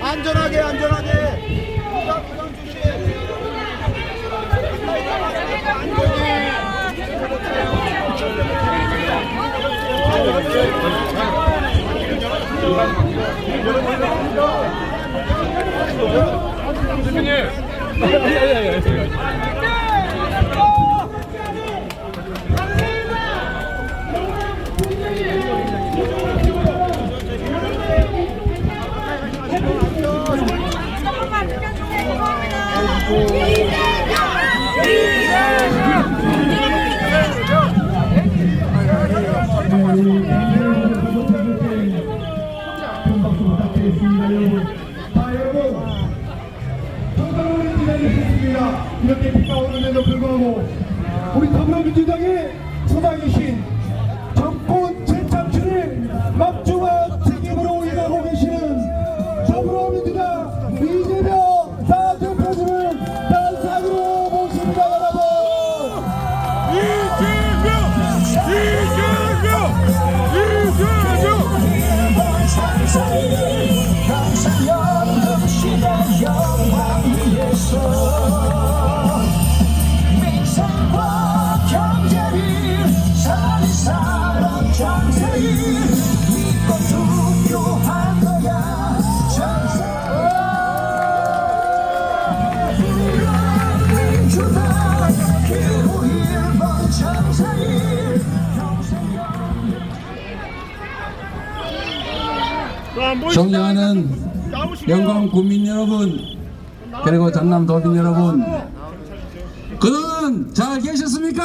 안전하게 이렇게 비가 오는데도 불구하고 우리 더불어민주당에 소장이신 정권 재창출의 막중한 책임으로 일하고 계시는 더불어민주당 이재명 당대표님을 단상으로 모십니다. 여러분, 존경하는 영광 국민 여러분, 그리고 전남 도민 여러분, 그동안 잘 계셨습니까?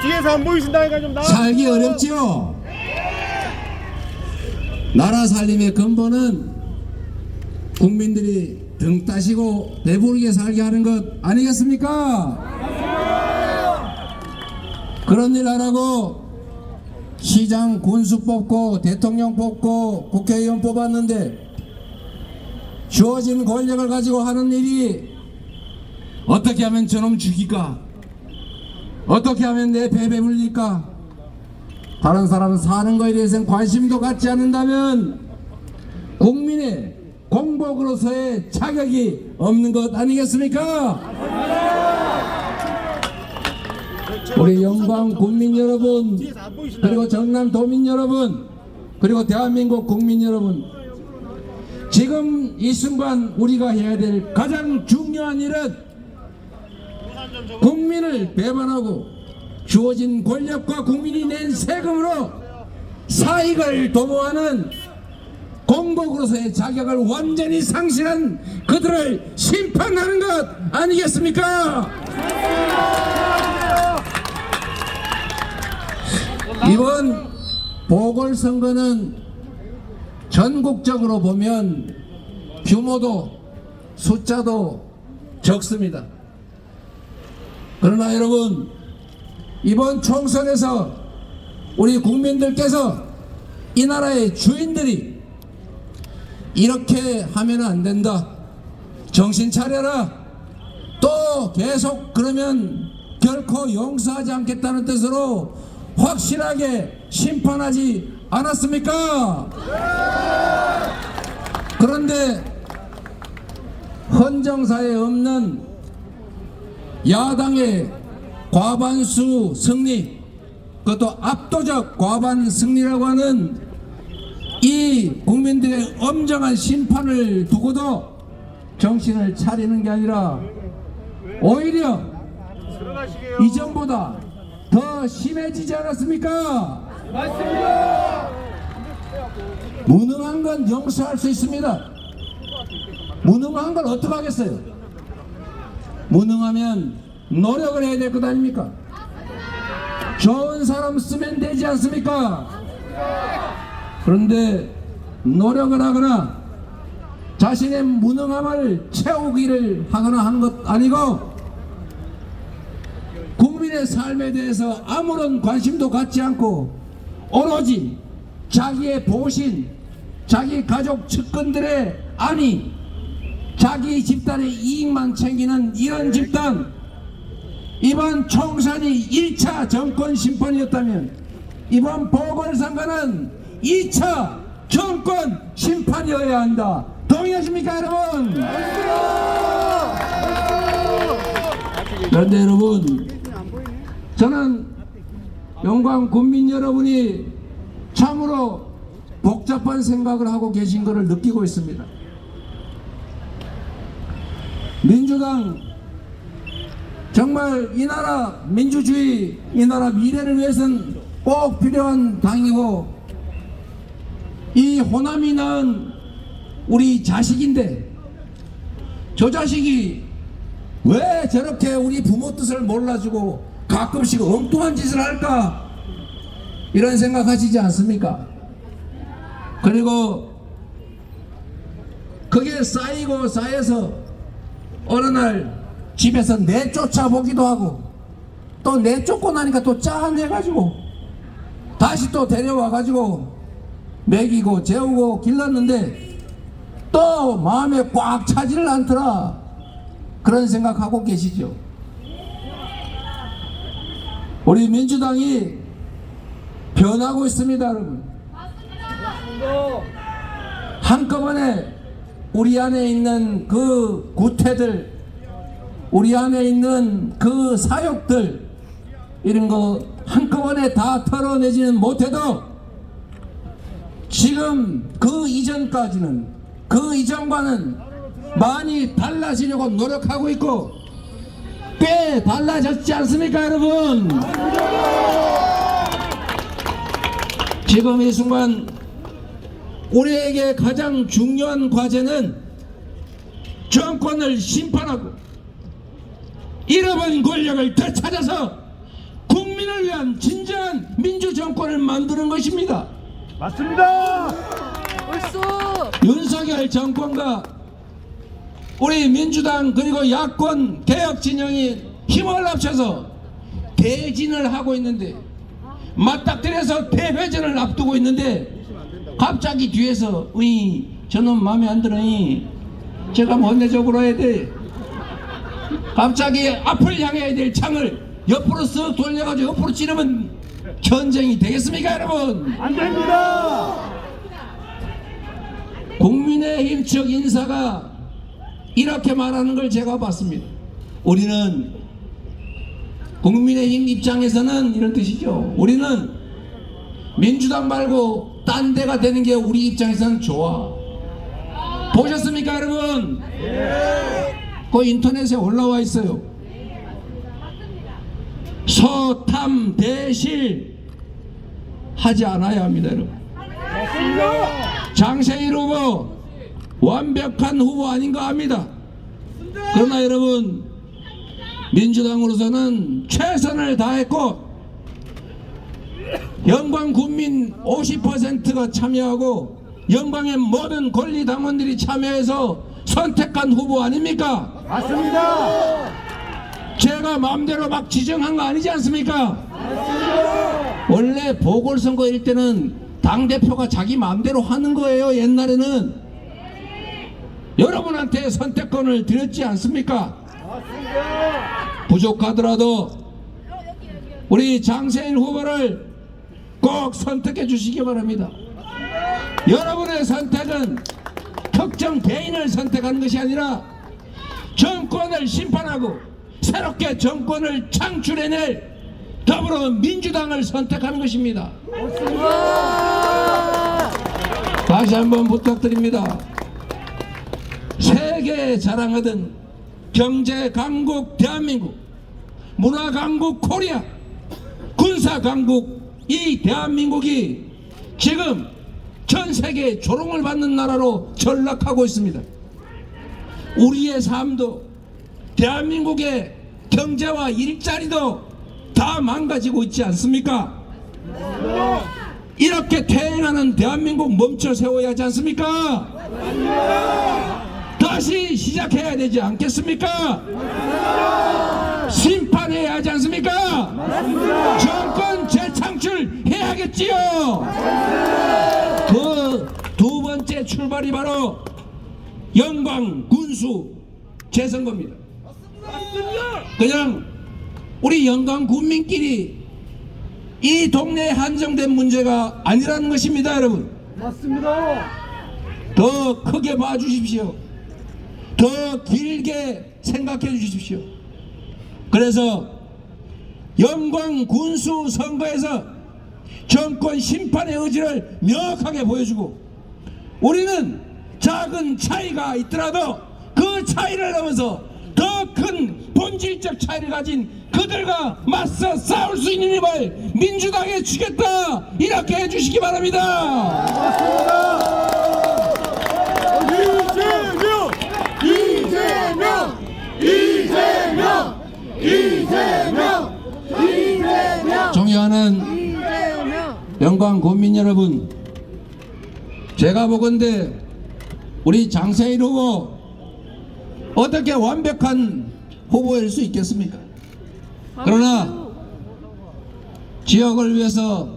뒤에서 안 보이신다니까 좀 나와. 살기 어렵지요? 나라 살림의 근본은 국민들이 등 따시고 배부르게 살게 하는 것 아니겠습니까? 그런 일 하라고 시장 군수 뽑고 대통령 뽑고 국회의원 뽑았는데 주어진 권력을 가지고 하는 일이 어떻게 하면 저놈 죽일까? 어떻게 하면 내 배 배불릴까? 다른 사람 사는 거에 대해서는 관심도 갖지 않는다면 국민의 공복으로서의 자격이 없는 것 아니겠습니까? 우리 영광 국민 여러분, 그리고 전남 도민 여러분, 그리고 대한민국 국민 여러분, 지금 이 순간 우리가 해야 될 가장 중요한 일은 국민을 배반하고 주어진 권력과 국민이 낸 세금으로 사익을 도모하는 공복으로서의 자격을 완전히 상실한 그들을 심판하는 것 아니겠습니까? 이번 보궐선거는 전국적으로 보면 규모도 숫자도 적습니다. 그러나 여러분, 이번 총선에서 우리 국민들께서 이 나라의 주인들이 이렇게 하면 안 된다, 정신 차려라, 또 계속 그러면 결코 용서하지 않겠다는 뜻으로 확실하게 심판하지 않았습니까? 그런데 헌정사에 없는 야당의 과반수 승리, 그것도 압도적 과반 승리라고 하는 이 국민들의 엄정한 심판을 두고도 정신을 차리는 게 아니라 오히려 이전보다 더 심해지지 않았습니까? 맞습니다. 무능한 건 용서할 수 있습니다. 무능한 걸 어떻게 하겠어요? 무능하면 노력을 해야 될 것 아닙니까? 좋은 사람 쓰면 되지 않습니까? 그런데 노력을 하거나 자신의 무능함을 채우기를 하거나 하는 것 아니고 국민의 삶에 대해서 아무런 관심도 갖지 않고 오로지 자기의 보신, 자기 가족 측근들의 안위, 자기 집단의 이익만 챙기는 이런 집단, 이번 총선이 1차 정권 심판이었다면 이번 보궐선거는 2차 정권 심판이어야 한다. 동의하십니까 여러분? 그런데 여러분, 저는 영광 국민 여러분이 참으로 복잡한 생각을 하고 계신 것을 느끼고 있습니다. 민주당 정말 이 나라 민주주의, 이 나라 미래를 위해서는 꼭 필요한 당이고 이 호남이 낳은 우리 자식인데 저 자식이 왜 저렇게 우리 부모 뜻을 몰라주고 가끔씩 엉뚱한 짓을 할까, 이런 생각하시지 않습니까? 그리고 그게 쌓이고 쌓여서 어느 날 집에서 내쫓아 보기도 하고 또 내쫓고 나니까 또 짠해가지고 다시 또 데려와가지고 먹이고 재우고 길렀는데 또 마음에 꽉 차지를 않더라, 그런 생각하고 계시죠? 우리 민주당이 변하고 있습니다 여러분. 한꺼번에 우리 안에 있는 그 구태들, 우리 안에 있는 그 사욕들, 이런 거 한꺼번에 다 털어내지는 못해도 지금 그 이전과는 많이 달라지려고 노력하고 있고 꽤 달라졌지 않습니까 여러분? 지금 이 순간 우리에게 가장 중요한 과제는 정권을 심판하고 잃어버린 권력을 되찾아서 국민을 위한 진정한 민주정권을 만드는 것입니다. 맞습니다. 윤석열 정권과 우리 민주당 그리고 야권 개혁 진영이 힘을 합쳐서 대진을 하고 있는데, 맞닥뜨려서 대회전을 앞두고 있는데 갑자기 뒤에서 저놈 마음에 안 들어, 제가 원내적으로 해야 돼, 갑자기 앞을 향해야 될 창을 옆으로 쓱 돌려가지고 옆으로 찌르면 전쟁이 되겠습니까 여러분? 안 됩니다. 국민의힘 측 인사가 이렇게 말하는 걸 제가 봤습니다. 우리는, 국민의힘 입장에서는 이런 뜻이죠. 우리는 민주당 말고 딴 데가 되는 게 우리 입장에서는 좋아. 보셨습니까 여러분? 그 인터넷에 올라와 있어요. 소탐 대실 하지 않아야 합니다 여러분. 장세일 후보 완벽한 후보 아닌가 합니다. 그러나 여러분, 민주당으로서는 최선을 다했고 영광 국민 50%가 참여하고 영광의 모든 권리당원들이 참여해서 선택한 후보 아닙니까? 맞습니다. 제가 마음대로 막 지정한 거 아니지 않습니까? 원래 보궐선거일 때는 당대표가 자기 마음대로 하는 거예요. 옛날에는 여러분한테 선택권을 드렸지 않습니까? 부족하더라도 우리 장세일 후보를 꼭 선택해 주시기 바랍니다. 여러분의 선택은 특정 개인을 선택하는 것이 아니라 정권을 심판하고 새롭게 정권을 창출해낼 더불어민주당을 선택하는 것입니다. 다시 한번 부탁드립니다. 세계에 자랑하던 경제 강국 대한민국, 문화 강국 코리아, 군사 강국 이 대한민국이 지금 전 세계에 조롱을 받는 나라로 전락하고 있습니다. 우리의 삶도 대한민국의 경제와 일자리도 다 망가지고 있지 않습니까? 이렇게 퇴행하는 대한민국 멈춰 세워야 하지 않습니까? 다시 시작해야 되지 않겠습니까? 심판해야 하지 않습니까? 정권 재창출해야겠지요. 그 두 번째 출발이 바로 영광 군수 재선거입니다. 그냥 우리 영광 군민끼리 이 동네에 한정된 문제가 아니라는 것입니다, 여러분. 맞습니다. 더 크게 봐주십시오. 더 길게 생각해 주십시오. 그래서 영광 군수 선거에서 정권 심판의 의지를 명확하게 보여주고, 우리는 작은 차이가 있더라도 그 차이를 넘어서 더 큰 본질적 차이를 가진 그들과 맞서 싸울 수 있는 힘을 민주당에 주겠다, 이렇게 해주시기 바랍니다. 존경하는 영광 국민 여러분, 제가 보건대 우리 장세일 후보 어떻게 완벽한 후보일 수 있겠습니까? 그러나 지역을 위해서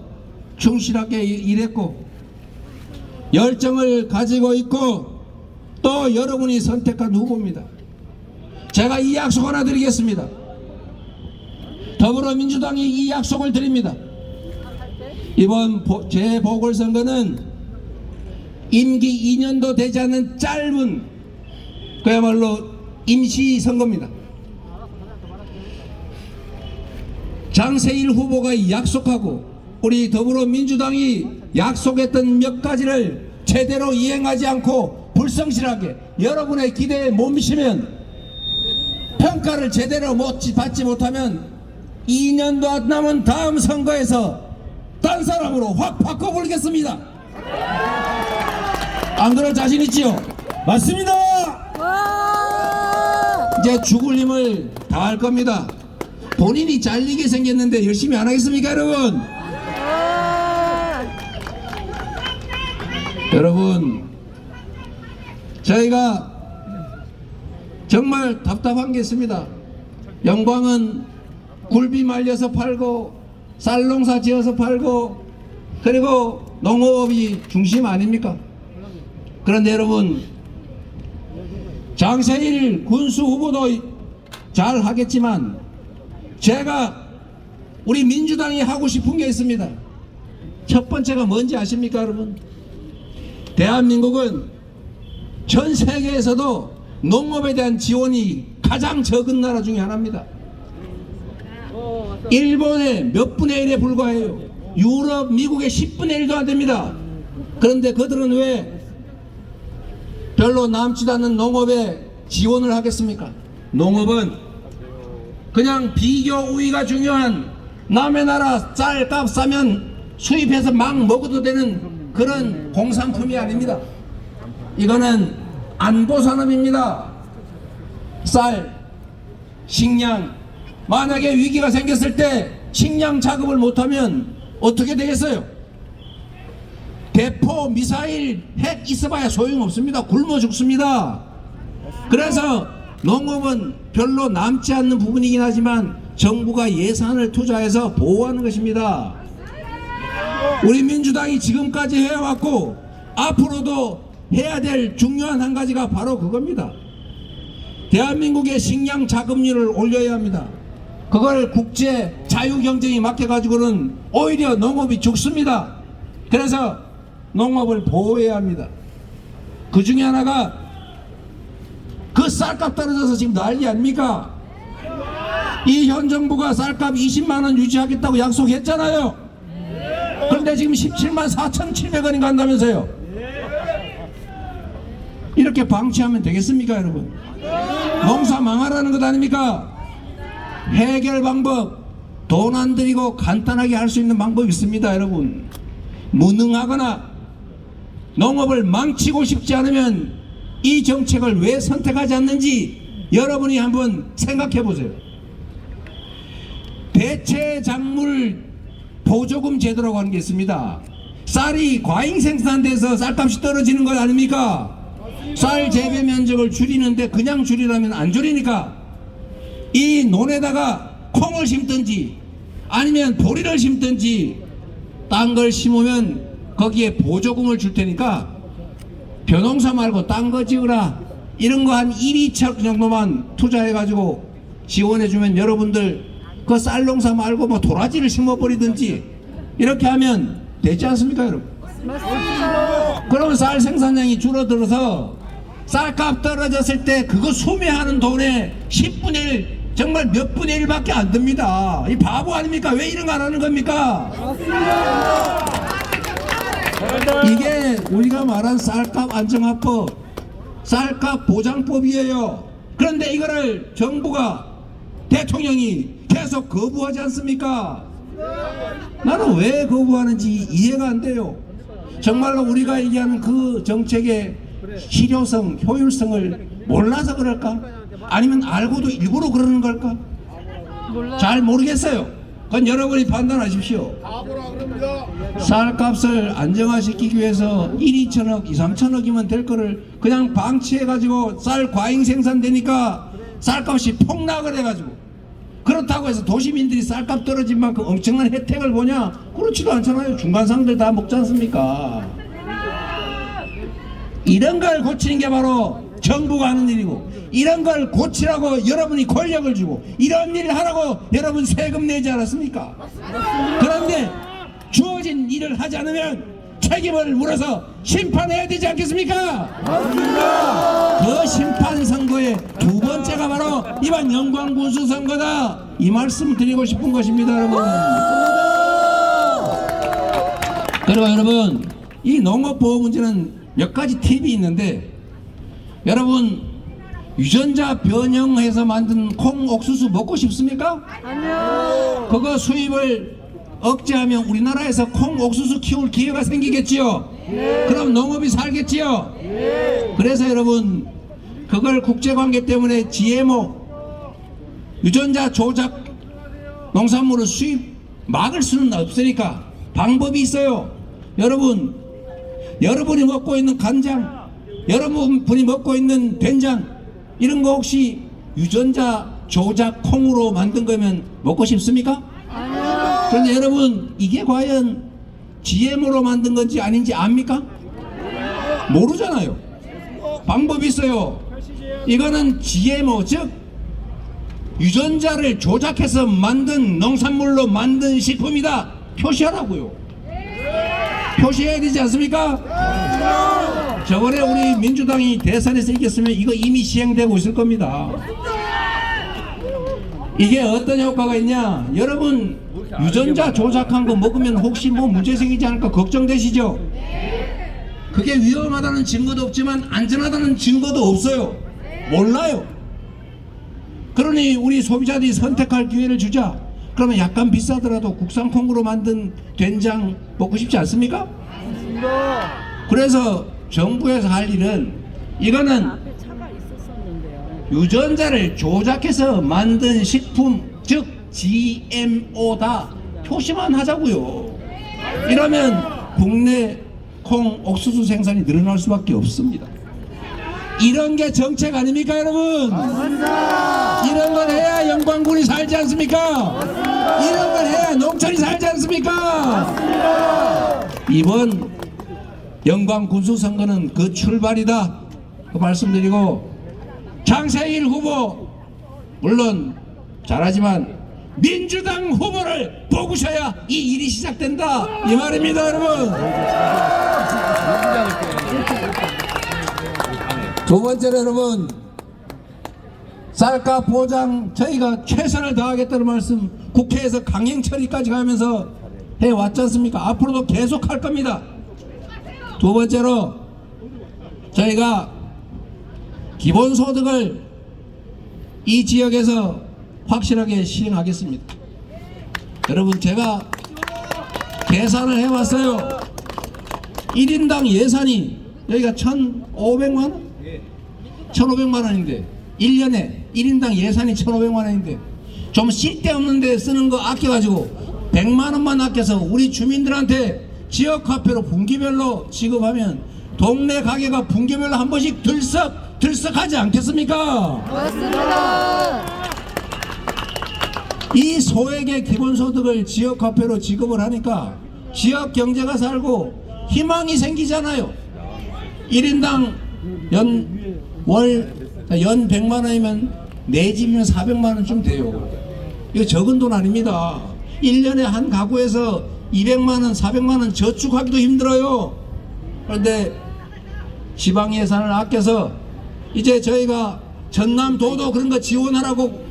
충실하게 일했고 열정을 가지고 있고 또 여러분이 선택한 후보입니다. 제가 이 약속 하나 드리겠습니다. 더불어민주당이 이 약속을 드립니다. 이번 재보궐선거는 임기 2년도 되지 않는 짧은 그야말로 임시선거입니다. 장세일 후보가 약속하고 우리 더불어민주당이 약속했던 몇 가지를 제대로 이행하지 않고 불성실하게 여러분의 기대에 못 미치면, 평가를 제대로 받지 못하면 2년도 안 남은 다음 선거에서 딴 사람으로 확 바꿔버리겠습니다. 안 그럴 자신 있지요? 맞습니다. 이제 죽을 힘을 다할 겁니다. 본인이 잘리게 생겼는데 열심히 안 하겠습니까, 여러분? 여러분, 저희가 정말 답답한 게 있습니다. 영광은 굴비 말려서 팔고 쌀농사 지어서 팔고 그리고 농업이 중심 아닙니까? 그런데 여러분, 장세일 군수 후보도 잘 하겠지만 제가 우리 민주당이 하고 싶은 게 있습니다. 첫 번째가 뭔지 아십니까, 여러분? 대한민국은 전 세계에서도 농업에 대한 지원이 가장 적은 나라 중에 하나입니다. 일본의 몇 분의 1에 불과해요. 유럽, 미국의 10분의 1도 안 됩니다. 그런데 그들은 왜 별로 남지도 않는 농업에 지원을 하겠습니까? 농업은 그냥 비교 우위가 중요한 남의 나라 쌀값 싸면 수입해서 막 먹어도 되는 그런 공산품이 아닙니다. 이거는 안보산업입니다. 쌀, 식량, 만약에 위기가 생겼을 때 식량 작업을 못하면 어떻게 되겠어요? 대포, 미사일, 핵 있어봐야 소용없습니다. 굶어 죽습니다. 그래서 농업은 별로 남지 않는 부분이긴 하지만 정부가 예산을 투자해서 보호하는 것입니다. 우리 민주당이 지금까지 해왔고 앞으로도 해야 될 중요한 한 가지가 바로 그겁니다. 대한민국의 식량 자급률을 올려야 합니다. 그걸 국제 자유경쟁에 맡겨가지고는 오히려 농업이 죽습니다. 그래서 농업을 보호해야 합니다. 그 중에 하나가 그 쌀값 떨어져서 지금 난리 아닙니까? 이 현 정부가 쌀값 20만 원 유지하겠다고 약속했잖아요. 그런데 지금 17만 4,700원이 간다면서요. 이렇게 방치하면 되겠습니까, 여러분? 농사 망하라는 것 아닙니까? 해결 방법, 돈 안 들이고 간단하게 할 수 있는 방법이 있습니다, 여러분. 무능하거나 농업을 망치고 싶지 않으면 이 정책을 왜 선택하지 않는지 여러분이 한번 생각해 보세요. 대체 작물 보조금 제도라고 하는 게 있습니다. 쌀이 과잉 생산돼서 쌀값이 떨어지는 것 아닙니까? 쌀 재배 면적을 줄이는데 그냥 줄이라면 안 줄이니까 이 논에다가 콩을 심든지 아니면 보리를 심든지 딴 걸 심으면 거기에 보조금을 줄 테니까 벼농사 말고 딴 거 지으라, 이런 거 한 1, 2척 정도만 투자해 가지고 지원해 주면 여러분들 그 쌀농사 말고 뭐 도라지를 심어버리든지 이렇게 하면 되지 않습니까, 여러분? 맞습니다. 그러면 쌀 생산량이 줄어들어서 쌀값 떨어졌을 때 그거 소매하는 돈의 10분의 1, 정말 몇 분의 1밖에 안 듭니다. 이 바보 아닙니까? 왜 이런 거 안 하는 겁니까? 맞습니다. 이게 우리가 말한 쌀값 안정화법, 쌀값 보장법이에요. 그런데 이거를 정부가, 대통령이 계속 거부하지 않습니까? 나는 왜 거부하는지 이해가 안 돼요. 정말로 우리가 얘기하는 그 정책의 실효성, 효율성을 몰라서 그럴까? 아니면 알고도 일부러 그러는 걸까? 잘 모르겠어요. 그건 여러분이 판단하십시오. 쌀값을 안정화시키기 위해서 1, 2천억, 2, 3천억이면 될 거를 그냥 방치해가지고 쌀 과잉 생산되니까 쌀값이 폭락을 해가지고, 그렇다고 해서 도시민들이 쌀값 떨어진 만큼 엄청난 혜택을 보냐? 그렇지도 않잖아요. 중간상들 다 먹지 않습니까? 이런 걸 고치는 게 바로 정부가 하는 일이고, 이런 걸 고치라고 여러분이 권력을 주고 이런 일을 하라고 여러분 세금 내지 않았습니까? 그런데 주어진 일을 하지 않으면 책임을 물어서 심판해야 되지 않겠습니까? 맞습니다. 그 심판 선거의 두 번째가 바로 이번 영광군수 선거다, 이 말씀 드리고 싶은 것입니다, 여러분. 그리고 여러분, 이 농업보호 문제는 몇 가지 팁이 있는데, 여러분 유전자 변형해서 만든 콩 옥수수 먹고 싶습니까? 아니요. 그거 수입을 억제하면 우리나라에서 콩 옥수수 키울 기회가 생기겠지요? 네. 그럼 농업이 살겠지요? 네. 그래서 여러분, 그걸 국제관계 때문에 GMO 유전자 조작 농산물을 수입 막을 수는 없으니까 방법이 있어요. 여러분, 여러분이 먹고 있는 간장, 여러분이 먹고 있는 된장, 이런 거 혹시 유전자 조작 콩으로 만든 거면 먹고 싶습니까? 아니요. 그런데 여러분, 이게 과연 GM으로 만든 건지 아닌지 압니까? 모르잖아요. 방법이 있어요. 이거는 GMO, 즉 유전자를 조작해서 만든 농산물로 만든 식품이다, 표시하라고요. 표시해야 되지 않습니까? 저번에 우리 민주당이 대선에서 이겼으면 이거 이미 시행되고 있을 겁니다. 이게 어떤 효과가 있냐? 여러분, 유전자 조작한 거 먹으면 혹시 뭐 문제 생기지 않을까 걱정되시죠? 그게 위험하다는 증거도 없지만 안전하다는 증거도 없어요. 몰라요. 그러니 우리 소비자들이 선택할 기회를 주자. 그러면 약간 비싸더라도 국산 콩으로 만든 된장 먹고 싶지 않습니까? 그래서 정부에서 할 일은, 이거는 유전자를 조작해서 만든 식품, 즉 GMO다, 표시만 하자고요. 이러면 국내 콩 옥수수 생산이 늘어날 수밖에 없습니다. 이런 게 정책 아닙니까, 여러분? 맞습니다. 이런 걸 해야 영광군이 살지 않습니까? 맞습니다. 이런 걸 해야 농촌이 살지 않습니까? 맞습니다. 이번 영광군수 선거는 그 출발이다, 그 말씀드리고, 장세일 후보 물론 잘하지만 민주당 후보를 뽑으셔야 이 일이 시작된다, 이 말입니다, 여러분. 두 번째로 여러분, 쌀값 보장 저희가 최선을 다하겠다는 말씀 국회에서 강행 처리까지 가면서 해왔지 않습니까? 앞으로도 계속 할 겁니다. 두 번째로 저희가 기본소득을 이 지역에서 확실하게 시행하겠습니다. 여러분 제가 계산을 해봤어요. 1인당 예산이 여기가 1,500만원? 1,500만원인데 1년에 1인당 예산이 1,500만원인데 좀 쓸데없는 데 쓰는 거 아껴가지고 100만원만 아껴서 우리 주민들한테 지역화폐로 분기별로 지급하면 동네 가게가 분기별로 한 번씩 들썩하지 않겠습니까? 맞습니다. 이 소액의 기본소득을 지역화폐로 지급을 하니까 지역 경제가 살고 희망이 생기잖아요. 1인당 연 100만원이면 내 집이면 400만원쯤 돼요. 이거 적은 돈 아닙니다. 1년에 한 가구에서 200만원 400만원 저축하기도 힘들어요. 그런데 지방 예산을 아껴서 이제 저희가 전남도도 그런 거 지원하라고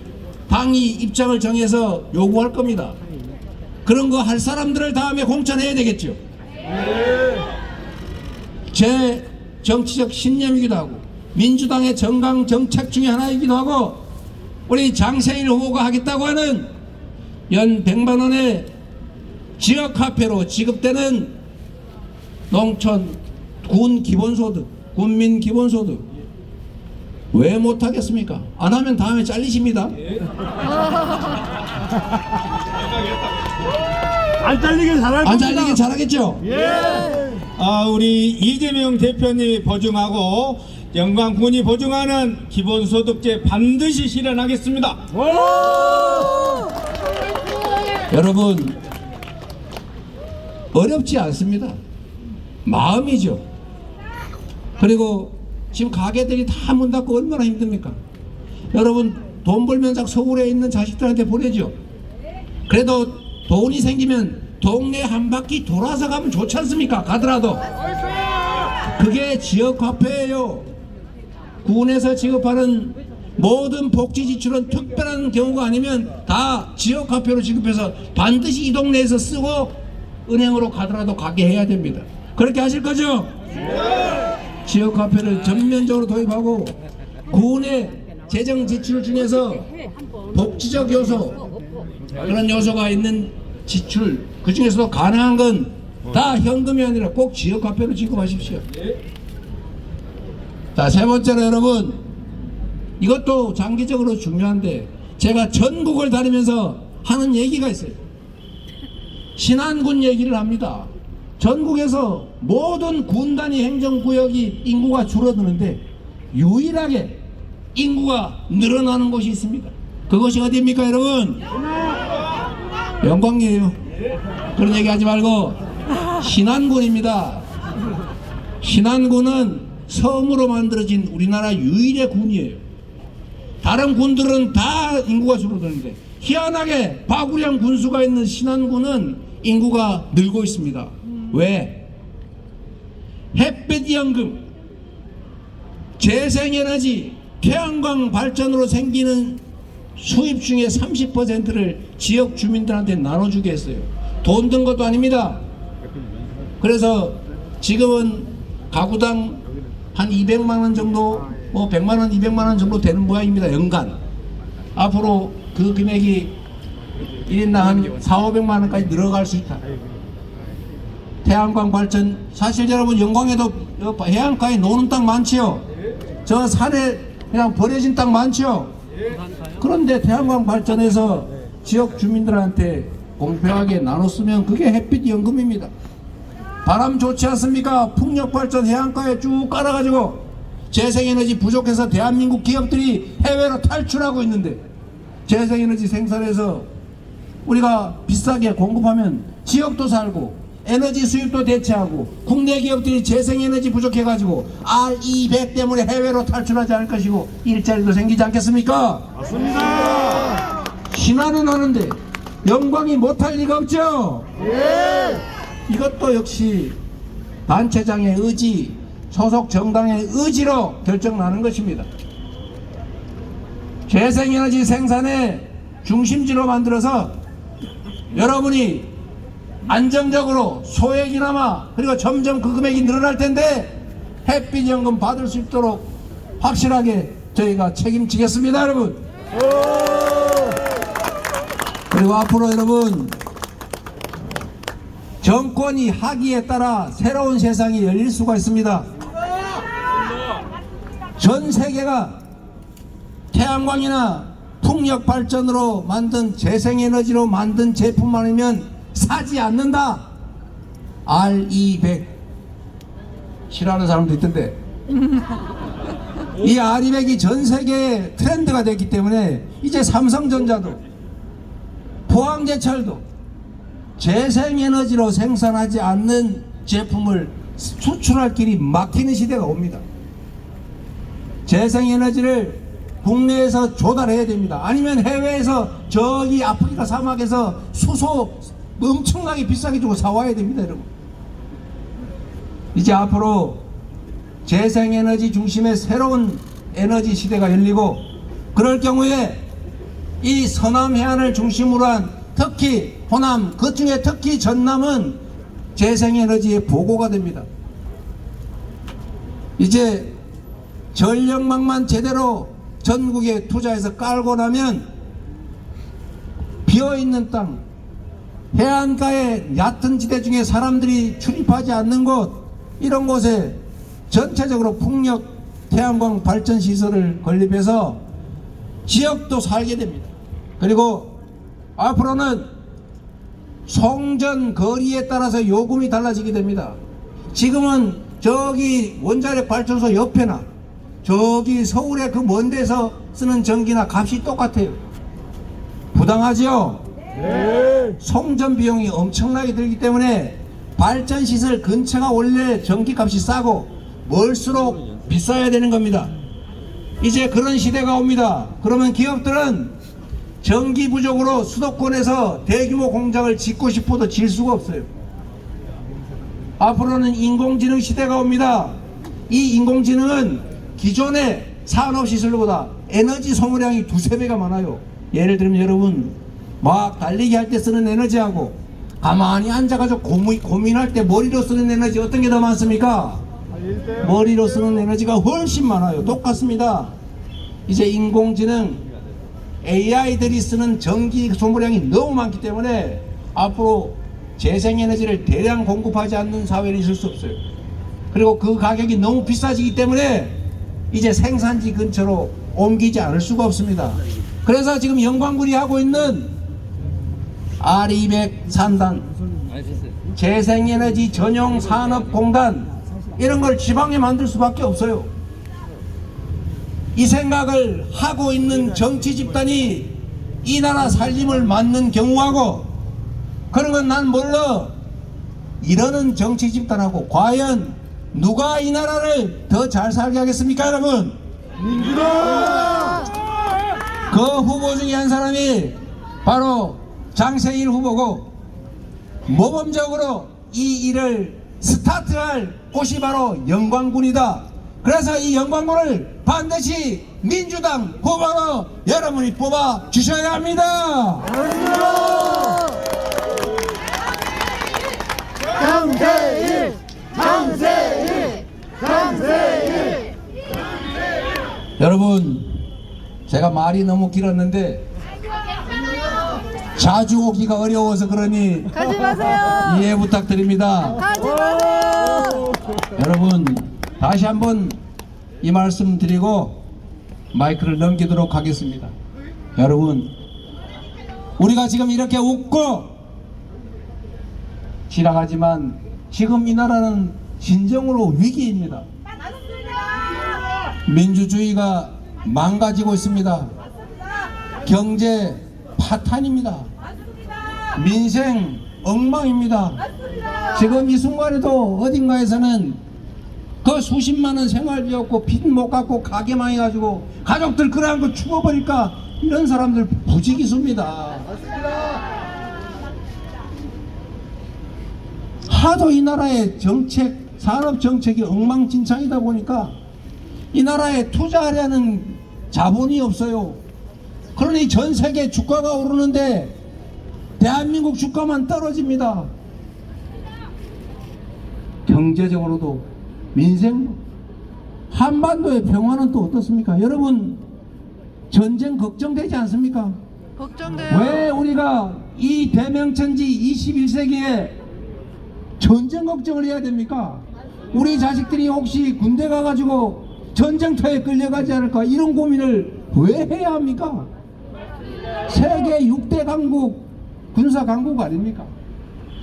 당이 입장을 정해서 요구할 겁니다. 그런 거 할 사람들을 다음에 공천해야 되겠죠. 제 정치적 신념이기도 하고 민주당의 정강 정책 중에 하나이기도 하고 우리 장세일 후보가 하겠다고 하는 연 100만원의 지역화폐로 지급되는 농촌 군 기본소득, 군민 기본소득 왜 못하겠습니까? 안 하면 다음에 잘리십니다. 안 잘리게 잘할 안 겁니다. 잘리게 잘하겠죠? 우리 이재명 대표님이 보증하고 영광군이 보증하는 기본소득제 반드시 실현하겠습니다. 여러분 어렵지 않습니다. 마음이죠. 그리고 지금 가게들이 다 문 닫고 얼마나 힘듭니까? 여러분 돈 벌면 자 서울에 있는 자식들한테 보내죠. 그래도 돈이 생기면 동네 한 바퀴 돌아서 가면 좋지 않습니까? 가더라도 그게 지역화폐예요. 군에서 지급하는 모든 복지 지출은 특별한 경우가 아니면 다 지역화폐로 지급해서 반드시 이 동네에서 쓰고 은행으로 가더라도 가게 해야 됩니다. 그렇게 하실 거죠? 지역화폐를 전면적으로 도입하고 군의 재정 지출 중에서 복지적 요소 그런 요소가 있는 지출 그 중에서도 가능한 건 다 현금이 아니라 꼭 지역화폐로 지급하십시오. 자, 세 번째로 여러분 이것도 장기적으로 중요한데 제가 전국을 다니면서 하는 얘기가 있어요. 신안군 얘기를 합니다. 전국에서 모든 군 단위 행정구역이 인구가 줄어드는데 유일하게 인구가 늘어나는 곳이 있습니다. 그것이 어디입니까 여러분? 영광이에요. 그런 얘기 하지 말고 신안군입니다. 신안군은 섬으로 만들어진 우리나라 유일의 군이에요. 다른 군들은 다 인구가 줄어드는데 희한하게 바구령 군수가 있는 신안군은 인구가 늘고 있습니다. 왜? 햇빛 연금, 재생에너지, 태양광 발전으로 생기는 수입 중에 30%를 지역 주민들한테 나눠주게 했어요. 돈 든 것도 아닙니다. 그래서 지금은 가구당 한 200만원 정도, 뭐 100만원, 200만원 정도 되는 모양입니다. 연간. 앞으로 그 금액이 1인당 한 4, 500만원까지 늘어갈 수 있다. 태양광 발전, 사실 여러분 영광에도 해안가에 노는 땅 많지요. 저 산에 그냥 버려진 땅 많지요. 그런데 태양광 발전해서 지역 주민들한테 공평하게 나눠 쓰면 그게 햇빛 연금입니다. 바람 좋지 않습니까? 풍력 발전 해안가에 쭉 깔아가지고 재생에너지 부족해서 대한민국 기업들이 해외로 탈출하고 있는데 재생에너지 생산해서 우리가 비싸게 공급하면 지역도 살고 에너지 수입도 대체하고 국내 기업들이 재생에너지 부족해가지고 R200 때문에 해외로 탈출하지 않을 것이고 일자리도 생기지 않겠습니까? 맞습니다. 신화는 하는데 영광이 못할 리가 없죠? 이것도 역시 단체장의 의지, 소속 정당의 의지로 결정나는 것입니다. 재생에너지 생산의 중심지로 만들어서 여러분이 안정적으로 소액이나마 그리고 점점 그 금액이 늘어날 텐데 햇빛연금 받을 수 있도록 확실하게 저희가 책임지겠습니다, 여러분. 그리고 앞으로 여러분, 정권이 하기에 따라 새로운 세상이 열릴 수가 있습니다. 전 세계가 태양광이나 풍력 발전으로 만든 재생에너지로 만든 제품만 아니면 사지 않는다. R200 싫어하는 사람도 있던데 이 R200이 전 세계의 트렌드가 됐기 때문에 이제 삼성전자도 포항제철도 재생에너지로 생산하지 않는 제품을 수출할 길이 막히는 시대가 옵니다. 재생에너지를 국내에서 조달해야 됩니다. 아니면 해외에서 저기 아프리카 사막에서 수소 엄청나게 비싸게 주고 사와야 됩니다, 여러분. 이제 앞으로 재생에너지 중심의 새로운 에너지 시대가 열리고, 그럴 경우에 이 서남 해안을 중심으로 한 특히 호남, 그 중에 특히 전남은 재생에너지의 보고가 됩니다. 이제 전력망만 제대로 전국에 투자해서 깔고 나면 비어있는 땅, 해안가의 얕은 지대 중에 사람들이 출입하지 않는 곳, 이런 곳에 전체적으로 풍력, 태양광 발전 시설을 건립해서 지역도 살게 됩니다. 그리고 앞으로는 송전 거리에 따라서 요금이 달라지게 됩니다. 지금은 저기 원자력 발전소 옆에나 저기 서울의 그 먼 데서 쓰는 전기나 값이 똑같아요. 부당하죠? 네. 송전 비용이 엄청나게 들기 때문에 발전시설 근처가 원래 전기값이 싸고 멀수록 비싸야 되는 겁니다. 이제 그런 시대가 옵니다. 그러면 기업들은 전기 부족으로 수도권에서 대규모 공장을 짓고 싶어도 질 수가 없어요. 앞으로는 인공지능 시대가 옵니다. 이 인공지능은 기존의 산업시설보다 에너지 소모량이 2~3배가 많아요. 예를 들면 여러분 막 달리기 할 때 쓰는 에너지하고 가만히 앉아가지고 고민할 때 머리로 쓰는 에너지 어떤 게 더 많습니까? 머리로 쓰는 에너지가 훨씬 많아요. 똑같습니다. 이제 인공지능 AI들이 쓰는 전기 소모량이 너무 많기 때문에 앞으로 재생에너지를 대량 공급하지 않는 사회는 있을 수 없어요. 그리고 그 가격이 너무 비싸지기 때문에 이제 생산지 근처로 옮기지 않을 수가 없습니다. 그래서 지금 영광군이 하고 있는 R200 산단, 재생에너지 전용 산업공단, 이런 걸 지방에 만들 수밖에 없어요. 이 생각을 하고 있는 정치 집단이 이 나라 살림을 맡는 경우하고, 그런 건 난 몰라. 이러는 정치 집단하고 과연 누가 이 나라를 더 잘 살게 하겠습니까, 여러분? 민주당! 그 후보 중에 한 사람이 바로 장세일 후보고, 모범적으로 이 일을 스타트할 곳이 바로 영광군이다. 그래서 이 영광군을 반드시 민주당 후보로 여러분이 뽑아 주셔야 합니다. 장세일! 장세일! 장세일! 여러분, 제가 말이 너무 길었는데 자주 오기가 어려워서 그러니 가지 마세요. 이해 부탁드립니다. 가지 마세요. 여러분, 다시 한번 이 말씀 드리고 마이크를 넘기도록 하겠습니다. 여러분, 우리가 지금 이렇게 웃고 지나가지만 지금 이 나라는 진정으로 위기입니다. 민주주의가 망가지고 있습니다. 경제 파탄입니다. 민생 엉망입니다. 지금 이 순간에도 어딘가에서는 그 수십만원 생활비 없고 빚 못 갚고 가게 망해가지고 가족들 끌어안고 죽어버릴까, 이런 사람들 부지기수입니다. 하도 이 나라의 정책, 산업 정책이 엉망진창이다 보니까 이 나라에 투자하려는 자본이 없어요. 그러니 전 세계 주가가 오르는데 대한민국 주가만 떨어집니다. 경제적으로도 민생, 한반도의 평화는 또 어떻습니까? 여러분 전쟁 걱정되지 않습니까? 걱정돼요. 왜 우리가 이 대명천지 21세기에 전쟁 걱정을 해야 됩니까? 우리 자식들이 혹시 군대 가가지고 전쟁터에 끌려가지 않을까, 이런 고민을 왜 해야 합니까? 세계 6대 강국, 군사 강국 아닙니까?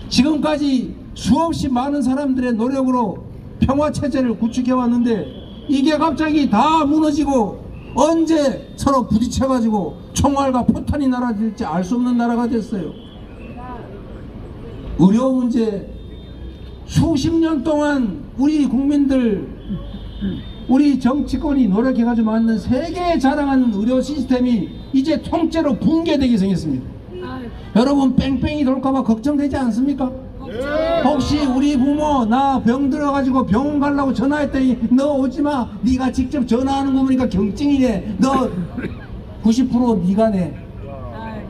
지금까지 수없이 많은 사람들의 노력으로 평화체제를 구축해 왔는데 이게 갑자기 다 무너지고 언제 서로 부딪혀가지고 총알과 포탄이 날아들지 알 수 없는 나라가 됐어요. 의료 문제, 수십 년 동안 우리 국민들, 우리 정치권이 노력해가지고 만든 세계에 자랑하는 의료 시스템이 이제 통째로 붕괴되게 생겼습니다. 여러분 뺑뺑이 돌까봐 걱정되지 않습니까? 혹시 우리 부모 나 병 들어가지고 병원 가려고 전화했더니 너 오지마, 네가 직접 전화하는 거 보니까 경증이네, 너 90% 네가 내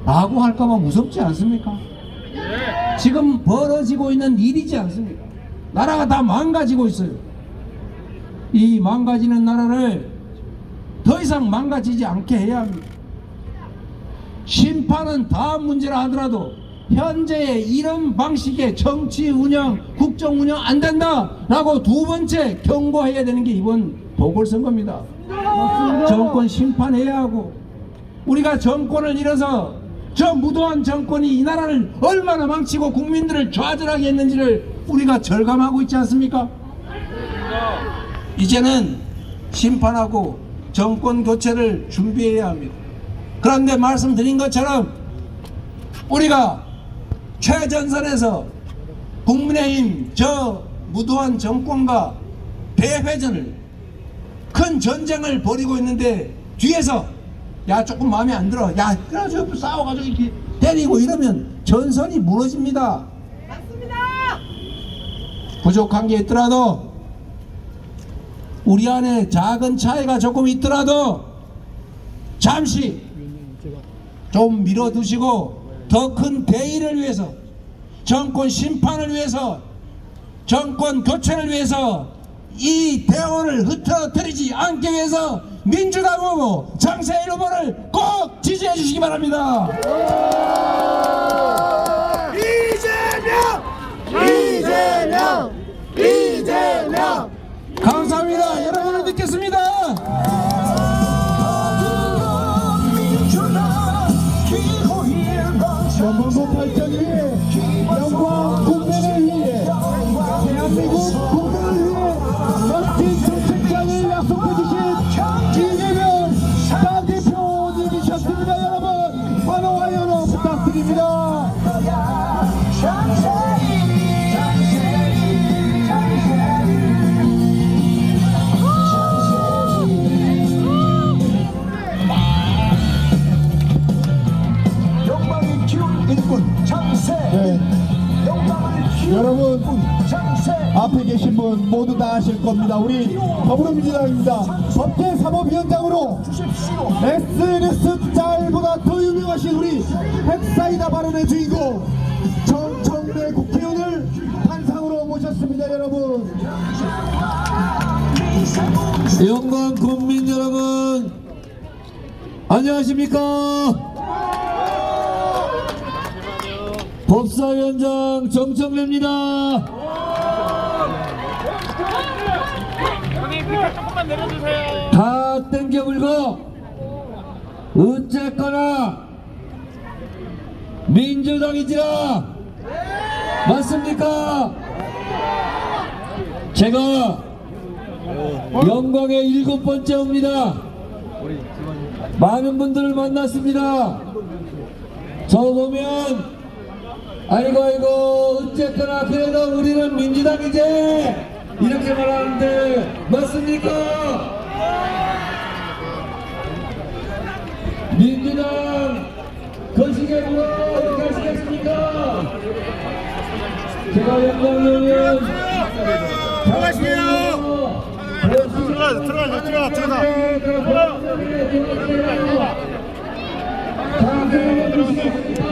라고 할까봐 무섭지 않습니까? 지금 벌어지고 있는 일이지 않습니까? 나라가 다 망가지고 있어요. 이 망가지는 나라를 더 이상 망가지지 않게 해야 합니다. 심판은 다음 문제라 하더라도 현재의 이런 방식의 정치 운영, 국정 운영 안 된다 라고 두 번째 경고해야 되는 게 이번 보궐선거입니다. 정권 심판해야 하고, 우리가 정권을 잃어서 저 무도한 정권이 이 나라를 얼마나 망치고 국민들을 좌절하게 했는지를 우리가 절감하고 있지 않습니까? 이제는 심판하고 정권 교체를 준비해야 합니다. 그런데 말씀드린 것처럼 우리가 최전선에서 국민의힘 저 무도한 정권과 대회전을, 큰 전쟁을 벌이고 있는데 뒤에서 야 조금 마음에 안 들어, 야 그래가지고 싸워가지고 이렇게 때리고 이러면 전선이 무너집니다. 맞습니다. 부족한 게 있더라도, 우리 안에 작은 차이가 조금 있더라도 잠시 좀 밀어두시고 더 큰 대의를 위해서, 정권 심판을 위해서, 정권 교체를 위해서 이 대원을 흩어뜨리지 않기 위해서 민주당 후보 장세일 후보를 꼭 지지해 주시기 바랍니다. 이재명! 이재명! 감사합니다. 여러분을 믿겠습니다. 영광고 발전을 위해, 영광 국민을 위해, 대한민국 국민을 위해 멋진 정책장을 약속해 주신 이재명 당대표님이셨습니다. 여러분 환호와 연호 부탁드립니다. 네. 여러분 앞에 계신 분 모두 다 아실 겁니다. 우리 더불어민주당입니다. 법제사법위원장으로 SNS 짤보다 더 유명하신 우리 핵사이다 발언의 주인공 정청래 국회의원을 한상으로 모셨습니다. 여러분, 영광 국민 여러분, 안녕하십니까? 법사위원장 정청래입니다. 다 땡겨 불고 어쨌거나 민주당이지라 맞습니까? 제가 영광의 7번째 옵니다. 많은 분들을 만났습니다. 저 보면 아이고 어쨌거나 그래도 우리는 민주당이지 이렇게 말하는데 맞습니까? 민주당 거시기로 어떻게 하시겠습니까? 제가 영광의원 들어가. 여러분 보시겠습니까?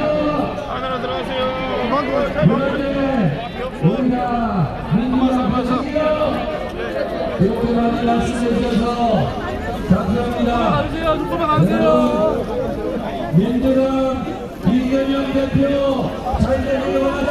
우리가 민주당 것이며 이렇게 많이 말씀해 주셔서 감사합니다. 여러분 민주당 이재명 대표 잘 되기를